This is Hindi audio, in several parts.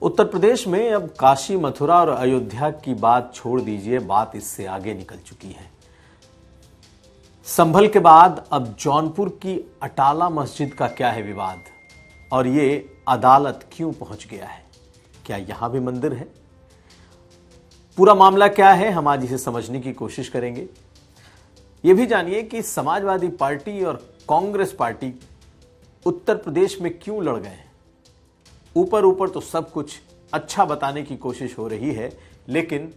उत्तर प्रदेश में अब काशी, मथुरा और अयोध्या की बात छोड़ दीजिए, बात इससे आगे निकल चुकी है। संभल के बाद अब जौनपुर की अटाला मस्जिद का क्या है विवाद और ये अदालत क्यों पहुंच गया है? क्या यहां भी मंदिर है? पूरा मामला क्या है, हम आज इसे समझने की कोशिश करेंगे। यह भी जानिए कि समाजवादी पार्टी और कांग्रेस पार्टी उत्तर प्रदेश में क्यों लड़ गए हैं। ऊपर ऊपर तो सब कुछ अच्छा बताने की कोशिश हो रही है, लेकिन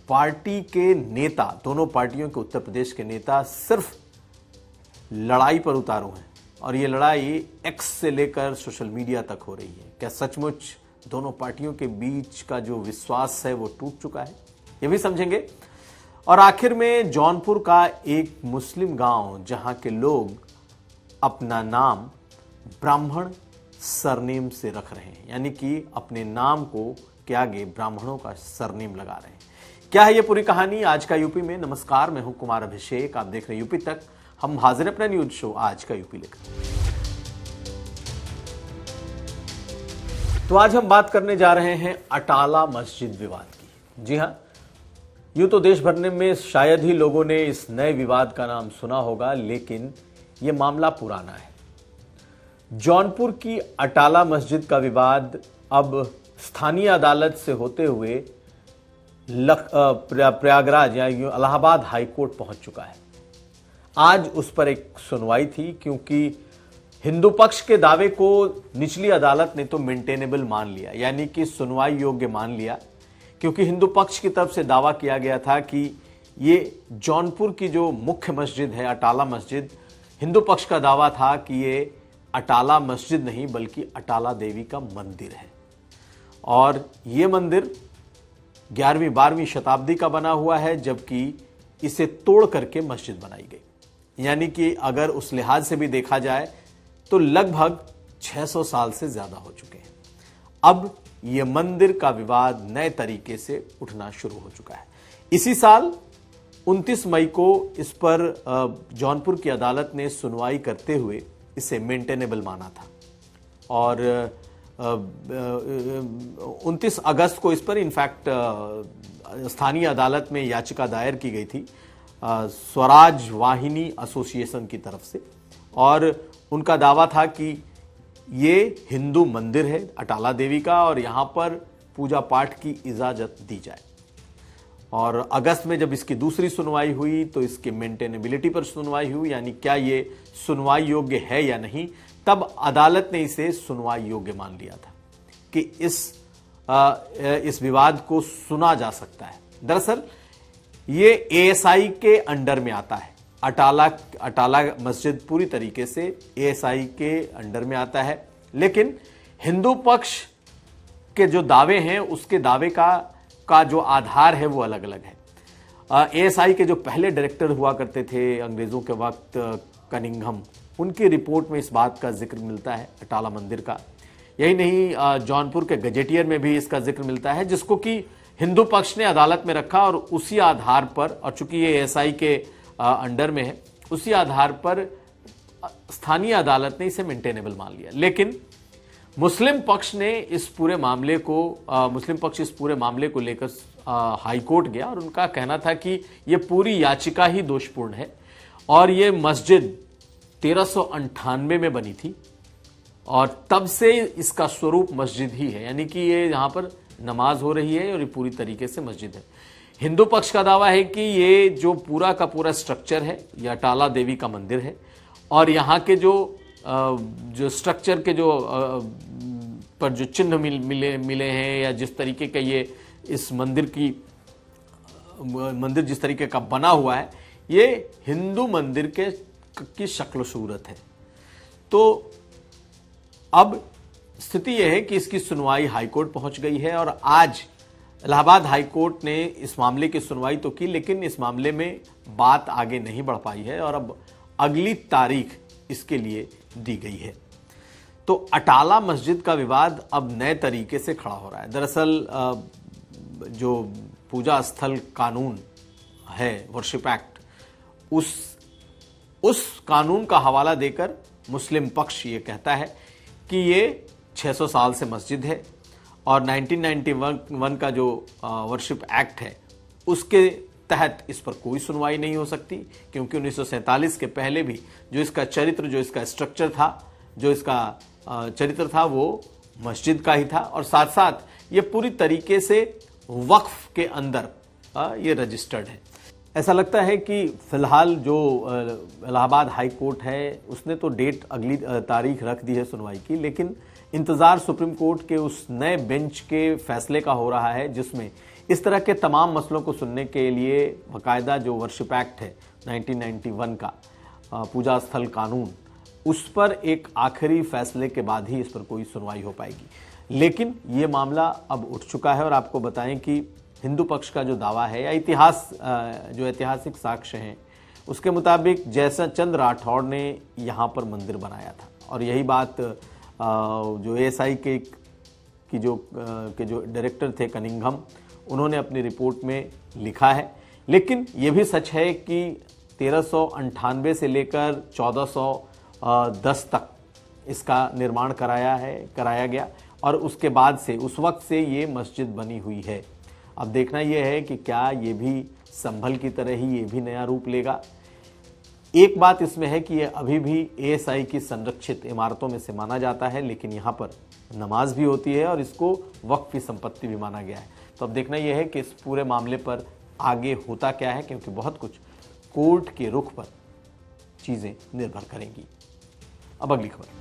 पार्टी के नेता, दोनों पार्टियों के उत्तर प्रदेश के नेता सिर्फ लड़ाई पर उतारू हैं और ये लड़ाई एक्स से लेकर सोशल मीडिया तक हो रही है। क्या सचमुच दोनों पार्टियों के बीच का जो विश्वास है वो टूट चुका है? ये भी समझेंगे। और आखिर में जौनपुर का एक मुस्लिम गांव जहां के लोग अपना नाम ब्राह्मण सरनेम से रख रहे हैं, यानी कि अपने नाम को के आगे ब्राह्मणों का सरनेम लगा रहे हैं। क्या है ये पूरी कहानी आज का यूपी में? नमस्कार, मैं हूं कुमार अभिषेक, आप देख रहे हैं यूपी तक। हम हाजिर अपना न्यूज शो आज का यूपी लेकर। तो आज हम बात करने जा रहे हैं अटाला मस्जिद विवाद की। जी हां, यूं तो देश भर में शायद ही लोगों ने इस नए विवाद का नाम सुना होगा, लेकिन यह मामला पुराना है। जौनपुर की अटाला मस्जिद का विवाद अब स्थानीय अदालत से होते हुए प्रयागराज या इलाहाबाद हाईकोर्ट पहुंच चुका है। आज उस पर एक सुनवाई थी, क्योंकि हिंदू पक्ष के दावे को निचली अदालत ने तो मेंटेनेबल मान लिया, यानी कि सुनवाई योग्य मान लिया, क्योंकि हिंदू पक्ष की तरफ से दावा किया गया था कि ये जौनपुर की जो मुख्य मस्जिद है अटाला मस्जिद, हिंदू पक्ष का दावा था कि ये अटाला मस्जिद नहीं बल्कि अटाला देवी का मंदिर है और ये मंदिर 11वीं-12वीं शताब्दी का बना हुआ है, जबकि इसे तोड़ करके मस्जिद बनाई गई। यानी कि अगर उस लिहाज से भी देखा जाए तो लगभग 600 साल से ज्यादा हो चुके हैं। अब यह मंदिर का विवाद नए तरीके से उठना शुरू हो चुका है। इसी साल 29 मई को इस पर जौनपुर की अदालत ने सुनवाई करते हुए इसे मेंटेनेबल माना था और 29 अगस्त को इस पर इनफैक्ट स्थानीय अदालत में याचिका दायर की गई थी स्वराज वाहिनी एसोसिएशन की तरफ से, और उनका दावा था कि ये हिंदू मंदिर है अटाला देवी का और यहां पर पूजा पाठ की इजाजत दी जाए। और अगस्त में जब इसकी दूसरी सुनवाई हुई तो इसके मेंटेनेबिलिटी पर सुनवाई हुई, यानी क्या ये सुनवाई योग्य है या नहीं। तब अदालत ने इसे सुनवाई योग्य मान लिया था कि इस विवाद को सुना जा सकता है। दरअसल ये एएसआई के अंडर में आता है। अटाला मस्जिद पूरी तरीके से एएसआई के अंडर में आता है, लेकिन हिंदू पक्ष के जो दावे हैं उसके दावे का जो आधार है वो अलग अलग है। एएसआई के जो पहले डायरेक्टर हुआ करते थे अंग्रेजों के वक्त, कनिंघम, उनकी रिपोर्ट में इस बात का जिक्र मिलता है अटाला मंदिर का। यही नहीं, जौनपुर के गजेटियर में भी इसका जिक्र मिलता है, जिसको कि हिंदू पक्ष ने अदालत में रखा और उसी आधार पर, और चूंकि ये एएसआई के अंडर में है, उसी आधार पर स्थानीय अदालत ने इसे मेंटेनेबल मान लिया। लेकिन मुस्लिम पक्ष इस पूरे मामले को लेकर हाईकोर्ट गया और उनका कहना था कि यह पूरी याचिका ही दोषपूर्ण है और यह मस्जिद 1398 में बनी थी और तब से इसका स्वरूप मस्जिद ही है, यानी कि ये यहां पर नमाज हो रही है और ये पूरी तरीके से मस्जिद है। हिंदू पक्ष का दावा है कि ये जो पूरा का पूरा स्ट्रक्चर है ये अटाला देवी का मंदिर है और यहाँ के जो स्ट्रक्चर के पर जो चिन्ह मिले हैं या जिस तरीके का ये इस मंदिर जिस तरीके का बना हुआ है, ये हिंदू मंदिर की शक्ल सूरत है। तो अब स्थिति यह है कि इसकी सुनवाई हाईकोर्ट पहुंच गई है और आज इलाहाबाद हाईकोर्ट ने इस मामले की सुनवाई तो की, लेकिन इस मामले में बात आगे नहीं बढ़ पाई है और अब अगली तारीख इसके लिए दी गई है। तो अटाला मस्जिद का विवाद अब नए तरीके से खड़ा हो रहा है। दरअसल जो पूजा स्थल कानून है, वर्शिप एक्ट, उस कानून का हवाला देकर मुस्लिम पक्ष ये कहता है कि ये 600 साल से मस्जिद है और 1991 का जो वर्शिप एक्ट है उसके तहत इस पर कोई सुनवाई नहीं हो सकती, क्योंकि 1947 के पहले भी जो इसका चरित्र, जो इसका स्ट्रक्चर था, जो इसका चरित्र था वो मस्जिद का ही था, और साथ साथ ये पूरी तरीके से वक्फ के अंदर ये रजिस्टर्ड है। ऐसा लगता है कि फिलहाल जो इलाहाबाद हाई कोर्ट है उसने तो डेट, अगली तारीख रख दी है सुनवाई की, लेकिन इंतजार सुप्रीम कोर्ट के उस नए बेंच के फैसले का हो रहा है जिसमें इस तरह के तमाम मसलों को सुनने के लिए बाकायदा जो वर्शिप एक्ट है 1991 का, पूजा स्थल कानून, उस पर एक आखिरी फैसले के बाद ही इस पर कोई सुनवाई हो पाएगी। लेकिन ये मामला अब उठ चुका है और आपको बताएं कि हिंदू पक्ष का जो दावा है या इतिहास, जो ऐतिहासिक साक्ष्य हैं उसके मुताबिक जयचंद राठौड़ ने यहाँ पर मंदिर बनाया था, और यही बात जो एएसआई के जो डायरेक्टर थे कनिंघम, उन्होंने अपनी रिपोर्ट में लिखा है। लेकिन ये भी सच है कि 1398 से लेकर 1410 तक इसका निर्माण कराया गया, और उसके बाद से, उस वक्त से ये मस्जिद बनी हुई है। अब देखना यह है कि क्या ये भी संभल की तरह ही ये भी नया रूप लेगा। एक बात इसमें है कि ये अभी भी एएसआई की संरक्षित इमारतों में से माना जाता है, लेकिन यहाँ पर नमाज भी होती है और इसको वक्फ की संपत्ति भी माना गया है। तो अब देखना यह है कि इस पूरे मामले पर आगे होता क्या है, क्योंकि बहुत कुछ कोर्ट के रुख पर चीजें निर्भर करेंगी। अब अगली खबर।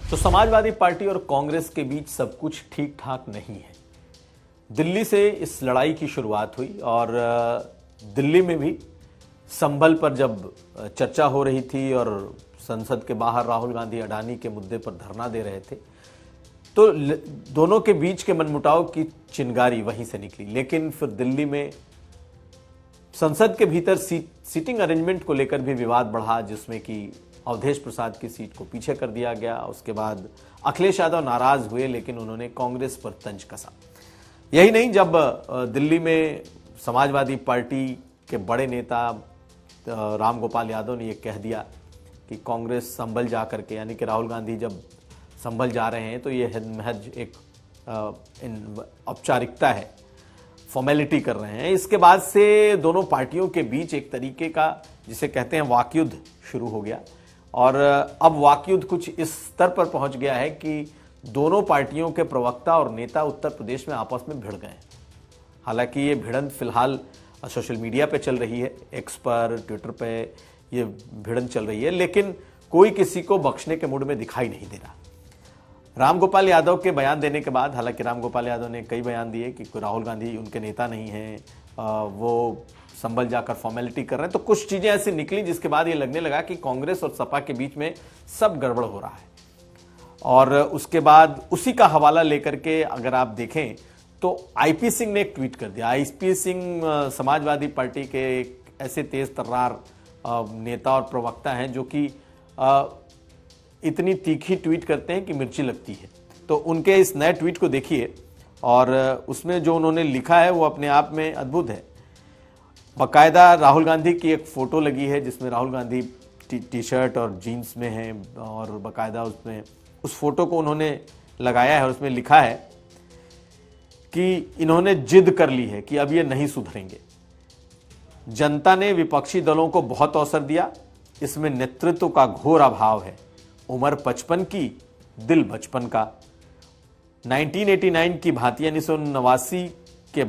तो समाजवादी पार्टी और कांग्रेस के बीच सब कुछ ठीक ठाक नहीं है। दिल्ली से इस लड़ाई की शुरुआत हुई और दिल्ली में भी संभल पर जब चर्चा हो रही थी और संसद के बाहर राहुल गांधी अडानी के मुद्दे पर धरना दे रहे थे, तो दोनों के बीच के मनमुटाव की चिंगारी वहीं से निकली। लेकिन फिर दिल्ली में संसद के भीतर सीटिंग अरेंजमेंट को लेकर भी विवाद बढ़ा, जिसमें कि अवधेश प्रसाद की सीट को पीछे कर दिया गया। उसके बाद अखिलेश यादव नाराज हुए, लेकिन उन्होंने कांग्रेस पर तंज कसा। यही नहीं, जब दिल्ली में समाजवादी पार्टी के बड़े नेता राम गोपाल यादव ने यह कह दिया कि कांग्रेस संभल जा करके, यानी कि राहुल गांधी जब संभल जा रहे हैं तो ये महज एक औपचारिकता है, फॉर्मेलिटी कर रहे हैं। इसके बाद से दोनों पार्टियों के बीच एक तरीके का, जिसे कहते हैं, वाकयुद्ध शुरू हो गया। और अब वाकयुद्ध कुछ इस स्तर पर पहुंच गया है कि दोनों पार्टियों के प्रवक्ता और नेता उत्तर प्रदेश में आपस में भिड़ गए। हालांकि ये भिड़ंत फिलहाल सोशल मीडिया पे चल रही है, एक्स पर, ट्विटर पे ये भिड़ंत चल रही है, लेकिन कोई किसी को बख्शने के मूड में दिखाई नहीं दे रहा। रामगोपाल यादव के बयान देने के बाद, हालांकि रामगोपाल यादव ने कई बयान दिए कि राहुल गांधी उनके नेता नहीं हैं, वो संभल जाकर फॉर्मेलिटी कर रहे हैं, तो कुछ चीजें ऐसी निकली जिसके बाद ये लगने लगा कि कांग्रेस और सपा के बीच में सब गड़बड़ हो रहा है। और उसके बाद उसी का हवाला लेकर के अगर आप देखें तो आईपी सिंह ने एक ट्वीट कर दिया। आईपी सिंह समाजवादी पार्टी के एक ऐसे तेज तर्रार नेता और प्रवक्ता हैं जो कि इतनी तीखी ट्वीट करते हैं कि मिर्ची लगती है। तो उनके इस नए ट्वीट को देखिए, और उसमें जो उन्होंने लिखा है वो अपने आप में अद्भुत है। बाकायदा राहुल गांधी की एक फोटो लगी है जिसमें राहुल गांधी टी शर्ट और जीन्स में हैं, और बाकायदा उसमें उस फोटो को उन्होंने लगाया है और उसमें लिखा है कि इन्होंने जिद कर ली है कि अब ये नहीं सुधरेंगे। जनता ने विपक्षी दलों को बहुत अवसर दिया, इसमें नेतृत्व का घोर अभाव है। उम्र 55 की, दिल बचपन का। 1989 की भांति, यानी 1989 के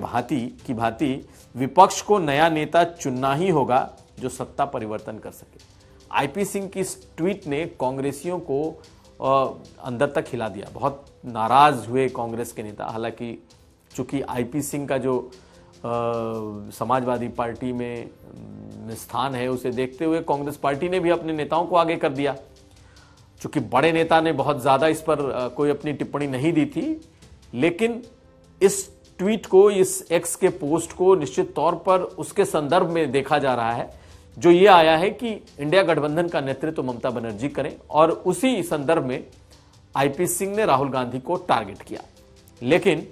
भांति विपक्ष को नया नेता चुनना ही होगा जो सत्ता परिवर्तन कर सके। आईपी सिंह की इस ट्वीट ने कांग्रेसियों को अंदर तक हिला दिया। बहुत नाराज हुए कांग्रेस के नेता। हालांकि चूंकि आईपी सिंह का जो समाजवादी पार्टी में स्थान है, उसे देखते हुए कांग्रेस पार्टी ने भी अपने नेताओं को आगे कर दिया। चूंकि बड़े नेता ने बहुत ज्यादा इस पर कोई अपनी टिप्पणी नहीं दी थी, लेकिन इस ट्वीट को, इस एक्स के पोस्ट को निश्चित तौर पर उसके संदर्भ में देखा जा रहा है जो ये आया है कि इंडिया गठबंधन का नेतृत्व ममता बनर्जी करें, और उसी संदर्भ में आईपी सिंह ने राहुल गांधी को टारगेट किया। लेकिन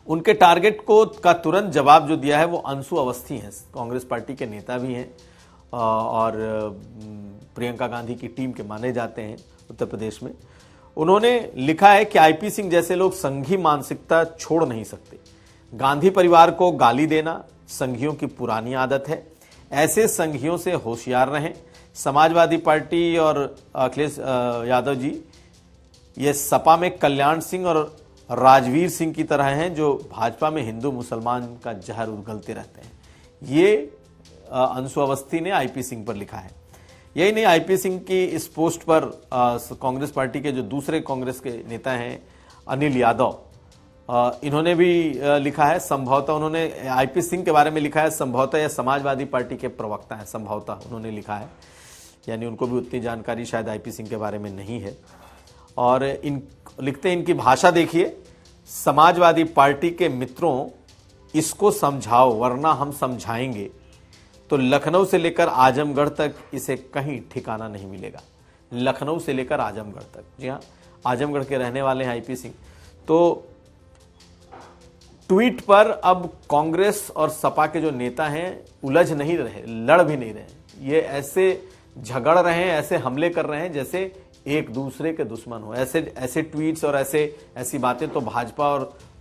उनके टारगेट का तुरंत जवाब जो दिया है वो अंशु अवस्थी हैं, कांग्रेस पार्टी के नेता भी हैं और प्रियंका गांधी की टीम के माने जाते हैं उत्तर प्रदेश में। उन्होंने लिखा है कि आईपी सिंह जैसे लोग संघी मानसिकता छोड़ नहीं सकते। गांधी परिवार को गाली देना संघियों की पुरानी आदत है, ऐसे संघियों से होशियार रहें। समाजवादी पार्टी और अखिलेश यादव जी ये सपा में कल्याण सिंह और राजवीर सिंह की तरह हैं जो भाजपा में हिंदू मुसलमान का जहर उगलते रहते हैं। ये अंशु अवस्थी ने आईपी सिंह पर लिखा है। यही नहीं, आईपी सिंह की इस पोस्ट पर कांग्रेस पार्टी के जो दूसरे कांग्रेस के नेता हैं अनिल यादव, इन्होंने भी लिखा है। संभवतः उन्होंने आईपी सिंह के बारे में लिखा है, संभवतः यह समाजवादी पार्टी के प्रवक्ता हैं, संभवतः उन्होंने लिखा है, यानी उनको भी उतनी जानकारी शायद आईपी सिंह के बारे में नहीं है। और लिखते हैं, इनकी भाषा देखिए, समाजवादी पार्टी के मित्रों इसको समझाओ वरना हम समझाएंगे तो लखनऊ से लेकर आजमगढ़ तक इसे कहीं ठिकाना नहीं मिलेगा। लखनऊ से लेकर आजमगढ़ तक, जी हाँ, आजमगढ़ के रहने वाले हैं आईपी सिंह। तो ट्वीट पर अब कांग्रेस और सपा के जो नेता हैं उलझ नहीं रहे, लड़ भी नहीं रहे। ये ऐसे झगड़ रहे हैं, ऐसे हमले कर रहे हैं जैसे एक दूसरे के दुश्मन हो। ऐसे ट्वीट्स और ऐसी बातें तो भाजपा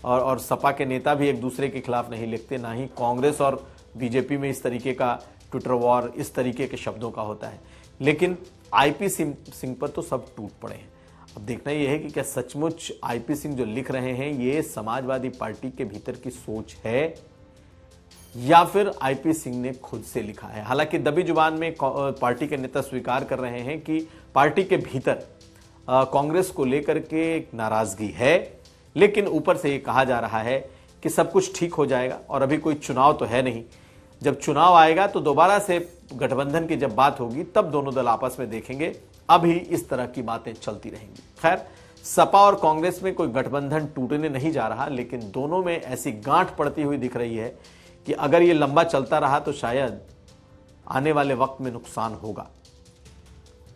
और सपा के नेता भी एक दूसरे के खिलाफ नहीं लिखते, ना ही कांग्रेस और बीजेपी में इस तरीके का ट्विटर वॉर इस तरीके के शब्दों का होता है। लेकिन आईपी सिंह पर तो सब टूट पड़े हैं। अब देखना यह है कि क्या सचमुच आईपी सिंह जो लिख रहे हैं ये समाजवादी पार्टी के भीतर की सोच है या फिर आईपी सिंह ने खुद से लिखा है। हालांकि दबी जुबान में पार्टी के नेता स्वीकार कर रहे हैं कि पार्टी के भीतर कांग्रेस को लेकर के एक नाराजगी है, लेकिन ऊपर से ये कहा जा रहा है कि सब कुछ ठीक हो जाएगा और अभी कोई चुनाव तो है नहीं। जब चुनाव आएगा तो दोबारा से गठबंधन की जब बात होगी तब दोनों दल आपस में देखेंगे, अभी इस तरह की बातें चलती रहेंगी। खैर, सपा और कांग्रेस में कोई गठबंधन टूटने नहीं जा रहा, लेकिन दोनों में ऐसी गांठ पड़ती हुई दिख रही है कि अगर ये लंबा चलता रहा तो शायद आने वाले वक्त में नुकसान होगा।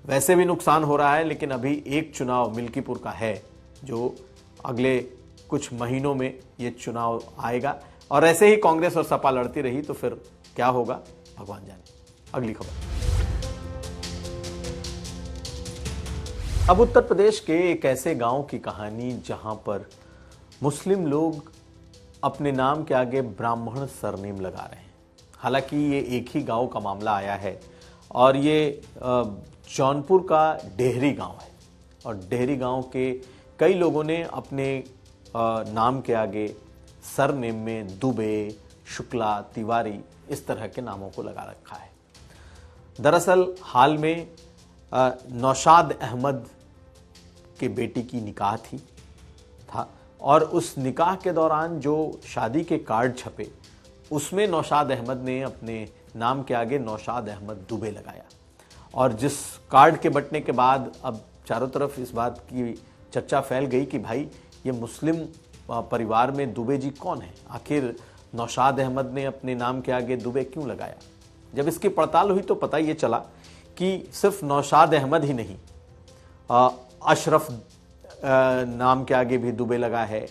वैसे भी नुकसान हो रहा है, लेकिन अभी एक चुनाव मिल्कीपुर का है जो अगले कुछ महीनों में ये चुनाव आएगा, और ऐसे ही कांग्रेस और सपा लड़ती रही तो फिर क्या होगा भगवान जाने। अगली खबर, अब उत्तर प्रदेश के एक ऐसे गांव की कहानी जहां पर मुस्लिम लोग अपने नाम के आगे ब्राह्मण सरनेम लगा रहे हैं। हालांकि ये एक ही गांव का मामला आया है और ये जौनपुर का डेहरी गांव है, और डेहरी गांव के कई लोगों ने अपने नाम के आगे सरनेम में दुबे, शुक्ला, तिवारी इस तरह के नामों को लगा रखा है। दरअसल हाल में नौशाद अहमद के बेटी की निकाह था और उस निकाह के दौरान जो शादी के कार्ड छपे उसमें नौशाद अहमद ने अपने नाम के आगे नौशाद अहमद दुबे लगाया, और जिस कार्ड के बंटने के बाद अब चारों तरफ इस बात की चर्चा फैल गई कि भाई ये मुस्लिम परिवार में दुबे जी कौन है, आखिर नौशाद अहमद ने अपने नाम के आगे दुबे क्यों लगाया। जब इसकी पड़ताल हुई तो पता ये चला कि सिर्फ नौशाद अहमद ही नहीं, अशरफ नाम के आगे भी दुबे लगा है,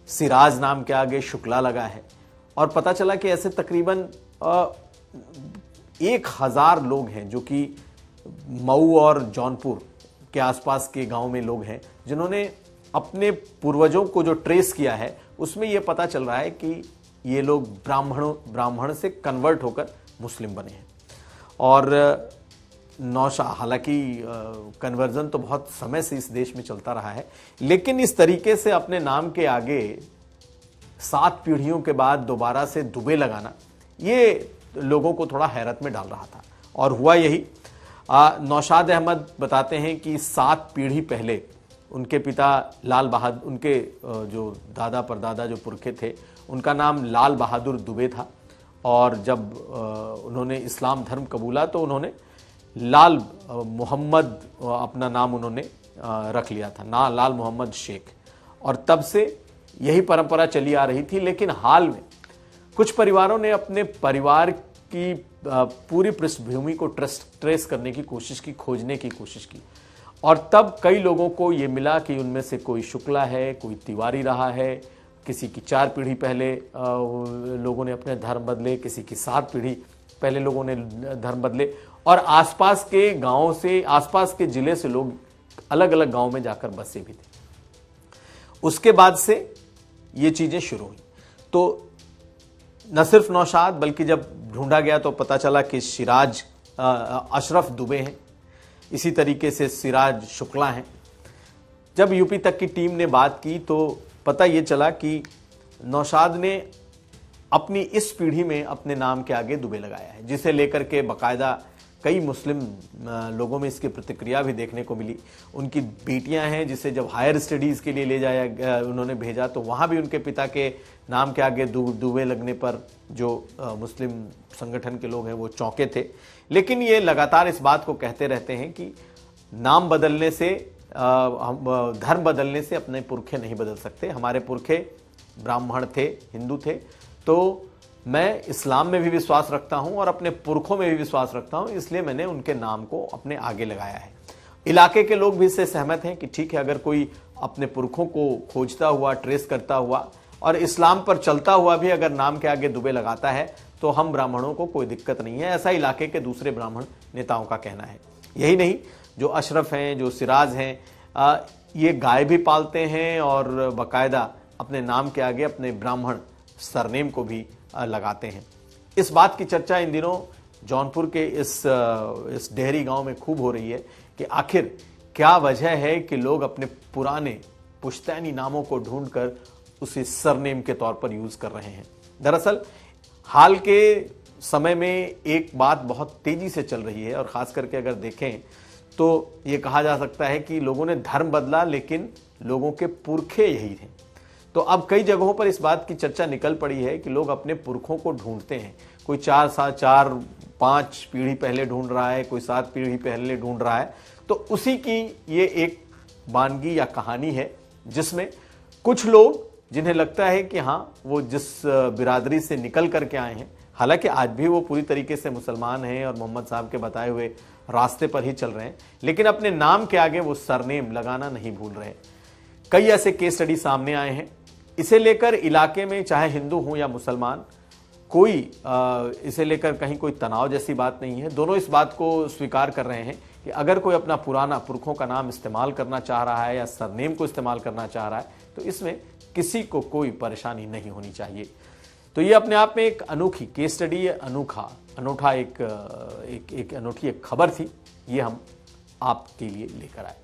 सिराज नाम के आगे शुक्ला लगा है, और पता चला कि ऐसे तकरीबन 1000 लोग हैं जो कि मऊ और जौनपुर के आसपास के गांव में लोग हैं जिन्होंने अपने पूर्वजों को जो ट्रेस किया है उसमें यह पता चल रहा है कि ये लोग ब्राह्मण से कन्वर्ट होकर मुस्लिम बने हैं। और हालांकि कन्वर्जन तो बहुत समय से इस देश में चलता रहा है, लेकिन इस तरीके से अपने नाम के आगे 7 पीढ़ियों के बाद दोबारा से दुबे लगाना ये लोगों को थोड़ा हैरत में डाल रहा था। और हुआ यही, नौशाद अहमद बताते हैं कि 7 पीढ़ी पहले उनके पिता लाल बहादुर, उनके जो दादा परदादा जो पुरखे थे उनका नाम लाल बहादुर दुबे था, और जब उन्होंने इस्लाम धर्म कबूला तो उन्होंने लाल मोहम्मद अपना नाम उन्होंने रख लिया था, ना लाल मोहम्मद शेख, और तब से यही परंपरा चली आ रही थी। लेकिन हाल में कुछ परिवारों ने अपने परिवार की पूरी पृष्ठभूमि को ट्रेस करने की कोशिश की, खोजने की कोशिश की, और तब कई लोगों को ये मिला कि उनमें से कोई शुक्ला है, कोई तिवारी रहा है, किसी की 4 पीढ़ी पहले लोगों ने अपने धर्म बदले, किसी की 7 पीढ़ी पहले लोगों ने धर्म बदले, और आसपास के गांवों से, आसपास के जिले से लोग अलग अलग गांव में जाकर बसे भी थे। उसके बाद से ये चीजें शुरू हुई। तो न सिर्फ नौशाद, बल्कि जब ढूंढा गया तो पता चला कि सिराज अशरफ दुबे हैं, इसी तरीके से सिराज शुक्ला हैं। जब यूपी तक की टीम ने बात की तो पता ये चला कि नौशाद ने अपनी इस पीढ़ी में अपने नाम के आगे दुबे लगाया है, जिसे लेकर के बाकायदा कई मुस्लिम लोगों में इसकी प्रतिक्रिया भी देखने को मिली। उनकी बेटियां हैं जिसे जब हायर स्टडीज़ के लिए ले जाया उन्होंने भेजा तो वहाँ भी उनके पिता के नाम के आगे दुबे लगने पर जो मुस्लिम संगठन के लोग हैं वो चौंके थे। लेकिन ये लगातार इस बात को कहते रहते हैं कि नाम बदलने से, धर्म बदलने से अपने पुरखे नहीं बदल सकते। हमारे पुरखे ब्राह्मण थे, हिंदू थे, तो मैं इस्लाम में भी विश्वास रखता हूं और अपने पुरखों में भी विश्वास रखता हूं, इसलिए मैंने उनके नाम को अपने आगे लगाया है। इलाके के लोग भी इससे सहमत हैं कि ठीक है, अगर कोई अपने पुरखों को खोजता हुआ, ट्रेस करता हुआ और इस्लाम पर चलता हुआ भी अगर नाम के आगे दुबे लगाता है तो हम ब्राह्मणों को कोई दिक्कत नहीं है। ऐसा इलाके के दूसरे ब्राह्मण नेताओं का कहना है। यही नहीं, जो अशरफ हैं, जो सिराज हैं, ये गाय भी पालते हैं और बाकायदा अपने नाम के आगे अपने ब्राह्मण सरनेम को भी लगाते हैं। इस बात की चर्चा इन दिनों जौनपुर के इस डेहरी गांव में खूब हो रही है कि आखिर क्या वजह है कि लोग अपने पुराने पुश्तैनी नामों को ढूंढकर उसे सरनेम के तौर पर यूज कर रहे हैं। दरअसल हाल के समय में एक बात बहुत तेजी से चल रही है और खास करके अगर देखें तो ये कहा जा सकता है कि लोगों ने धर्म बदला लेकिन लोगों के पुरखे यही थे। तो अब कई जगहों पर इस बात की चर्चा निकल पड़ी है कि लोग अपने पुरखों को ढूंढते हैं। कोई 4-5 पीढ़ी पहले ढूंढ रहा है, कोई 7 पीढ़ी पहले ढूंढ रहा है। तो उसी की ये एक वानगी या कहानी है जिसमें कुछ लोग जिन्हें लगता है कि हाँ, वो जिस बिरादरी से निकल करके आए हैं, हालांकि आज भी वो पूरी तरीके से मुसलमान हैं और मोहम्मद साहब के बताए हुए रास्ते पर ही चल रहे हैं, लेकिन अपने नाम के आगे वो सरनेम लगाना नहीं भूल रहे। कई ऐसे केस स्टडी सामने आए हैं। इसे लेकर इलाके में चाहे हिंदू हो या मुसलमान, कोई इसे लेकर कहीं कोई तनाव जैसी बात नहीं है। दोनों इस बात को स्वीकार कर रहे हैं कि अगर कोई अपना पुराना पुरखों का नाम इस्तेमाल करना चाह रहा है या सरनेम को इस्तेमाल करना चाह रहा है तो इसमें किसी को कोई परेशानी नहीं होनी चाहिए। तो ये अपने आप में एक अनोखी केस स्टडी, अनोठा एक अनोखी एक खबर थी, ये हम आपके लिए लेकर आए।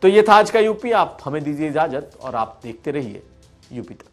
तो ये था आज का यूपी। आप हमें दीजिए इजाजत और आप देखते रहिए यूपी तक।